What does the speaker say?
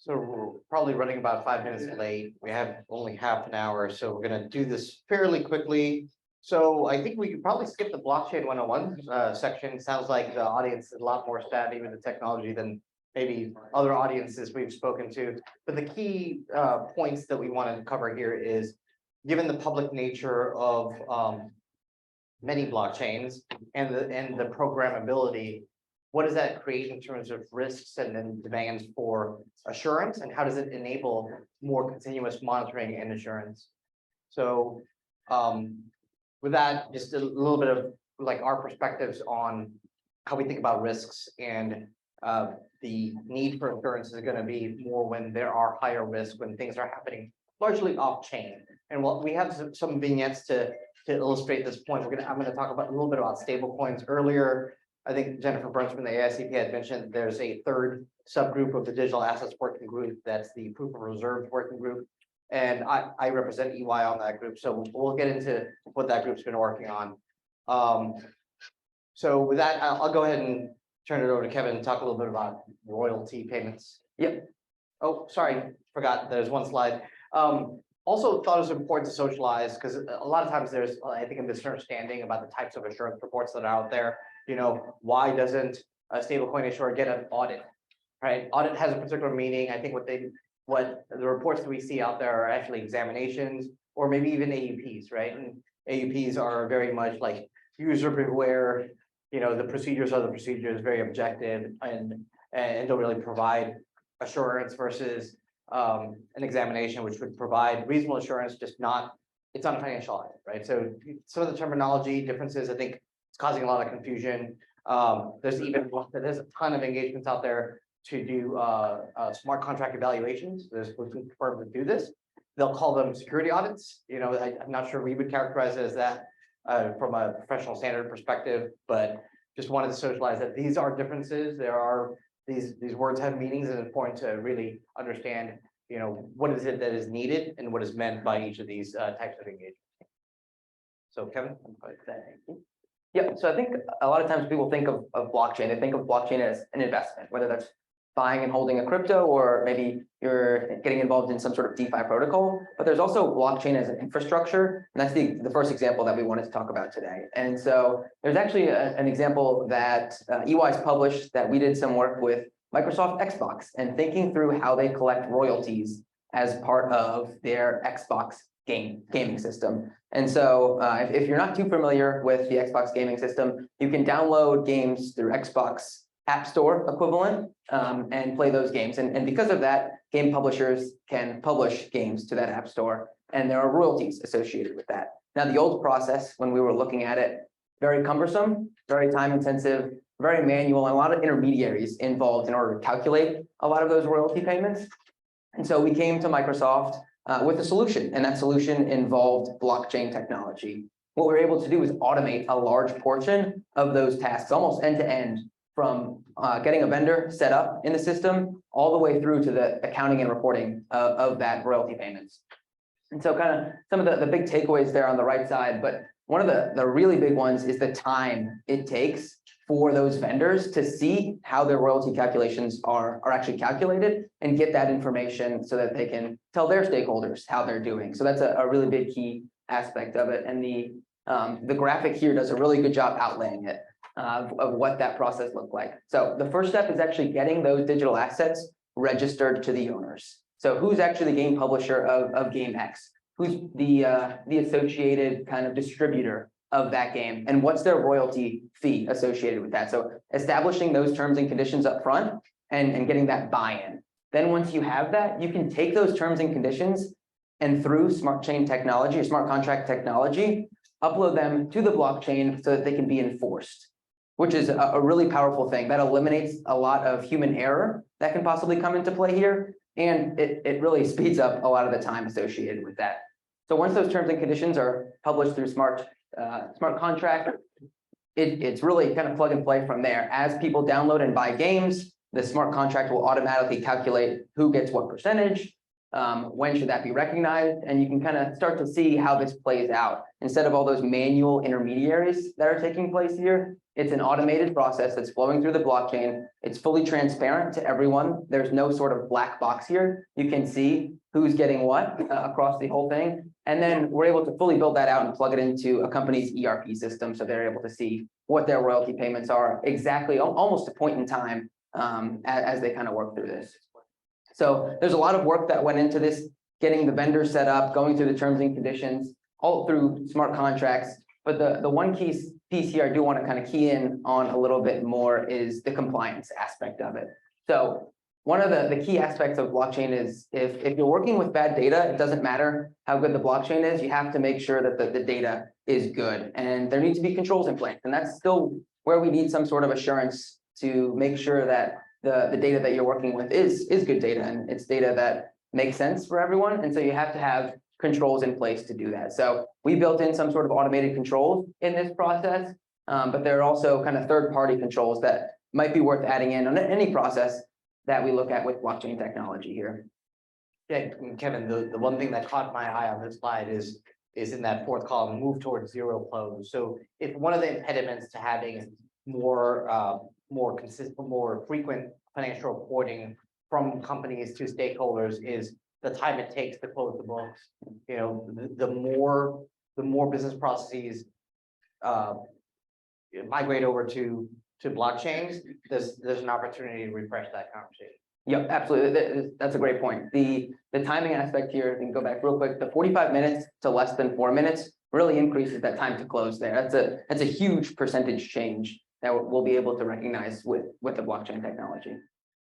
So we're probably running about 5 minutes late. We have only half an hour, so we're gonna do this fairly quickly. So I think we could probably skip the blockchain 101 section. Sounds like the audience is a lot more savvy with the technology than maybe other audiences we've spoken to. But the key points that we want to cover here is, given the public nature of many blockchains and the programmability, what does that create in terms of risks and then demands for assurance, and how does it enable more continuous monitoring and assurance? So with that, just a little bit of like our perspectives on how we think about risks, and the need for assurance is going to be more when there are higher risks, when things are happening largely off chain. And what we have some vignettes to illustrate this point. I'm going to talk about a little bit about stable coins earlier. I think Jennifer Burns from the AICP had mentioned there's a third subgroup of the digital assets working group. That's the proof of reserves working group. And I represent EY on that group. So we'll get into what that group's been working on. So with that, I'll go ahead and turn it over to Kevin and talk a little bit about royalty payments. Yep. Oh, sorry, forgot there's one slide. Also thought it was important to socialize, because a lot of times there's, I think, a misunderstanding about the types of assurance reports that are out there. You know, why doesn't a stablecoin issuer get an audit, right? Audit has a particular meaning. I think what the reports that we see out there are actually examinations, or maybe even AUPs, right? And AUPs are very much like user beware. You know, the procedures are the procedures, very objective, and don't really provide assurance, versus an examination, which would provide reasonable assurance, just not, it's not a financial audit, right? So some of the terminology differences, I think, it's causing a lot of confusion. There's a ton of engagements out there to do smart contract evaluations. There's firms that do this. They'll call them security audits. You know, I'm not sure we would characterize it as that from a professional standard perspective, but just wanted to socialize that these are differences. There are these words have meanings, and it's important to really understand, you know, what is it that is needed and what is meant by each of these types of engagements. So Kevin, thank you. Yeah, so I think a lot of times people think of blockchain, they think of blockchain as an investment, whether that's buying and holding a crypto, or maybe you're getting involved in some sort of DeFi protocol. But there's also blockchain as an infrastructure, and that's the first example that we wanted to talk about today. And so there's actually an example that EY's published, that we did some work with Microsoft Xbox, and thinking through how they collect royalties as part of their Xbox gaming system. And so if you're not too familiar with the Xbox gaming system, you can download games through Xbox App Store equivalent and play those games. And because of that, game publishers can publish games to that App Store, and there are royalties associated with that. Now, the old process, when we were looking at it, very cumbersome, very time intensive, very manual, and a lot of intermediaries involved in order to calculate a lot of those royalty payments. And so we came to Microsoft with a solution, and that solution involved blockchain technology. What we were able to do is automate a large portion of those tasks, almost end to end, from getting a vendor set up in the system all the way through to the accounting and reporting of that royalty payments. And so kind of some of the big takeaways there on the right side, but one of the really big ones is the time it takes for those vendors to see how their royalty calculations are actually calculated, and get that information so that they can tell their stakeholders how they're doing. So that's a really big key aspect of it. And the graphic here does a really good job outlaying it. Of what that process looked like. So the first step is actually getting those digital assets registered to the owners. So who's actually the game publisher of game X? Who's the associated kind of distributor of that game? And what's their royalty fee associated with that? So establishing those terms and conditions up front and getting that buy-in. Then once you have that, you can take those terms and conditions, and through smart chain technology or smart contract technology, upload them to the blockchain so that they can be enforced, which is a really powerful thing. That eliminates a lot of human error that can possibly come into play here, and it really speeds up a lot of the time associated with that. So once those terms and conditions are published through smart contract, it's really kind of plug and play from there. As people download and buy games, the smart contract will automatically calculate who gets what percentage, when should that be recognized? And you can kind of start to see how this plays out. Instead of all those manual intermediaries that are taking place here, it's an automated process that's flowing through the blockchain. It's fully transparent to everyone. There's no sort of black box here. You can see who's getting what across the whole thing. And then we're able to fully build that out and plug it into a company's ERP system. So they're able to see what their royalty payments are exactly, almost a point in time as they kind of work through this. So there's a lot of work that went into this, getting the vendor set up, going through the terms and conditions, all through smart contracts. But the one key piece here I do want to kind of key in on a little bit more is the compliance aspect of it. So one of the key aspects of blockchain is if you're working with bad data, it doesn't matter how good the blockchain is, you have to make sure that the data is good. And there need to be controls in place. And that's still where we need some sort of assurance to make sure that the data that you're working with is good data, and it's data that makes sense for everyone. And so you have to have controls in place to do that. So we built in some sort of automated controls in this process, but there are also kind of third-party controls that might be worth adding in on any process that we look at with blockchain technology here. Yeah, and Kevin, the one thing that caught my eye on this slide is in that fourth column, move towards zero close. So if one of the impediments to having more consistent, more frequent financial reporting from companies to stakeholders is the time it takes to close the books. You know, the more business processes migrate over to blockchains, there's an opportunity to refresh that conversation. Yep, absolutely. That's a great point. The timing aspect here, I can go back real quick. The 45 minutes to less than 4 minutes really increases that time to close there. That's a huge percentage change that we'll be able to recognize with the blockchain technology.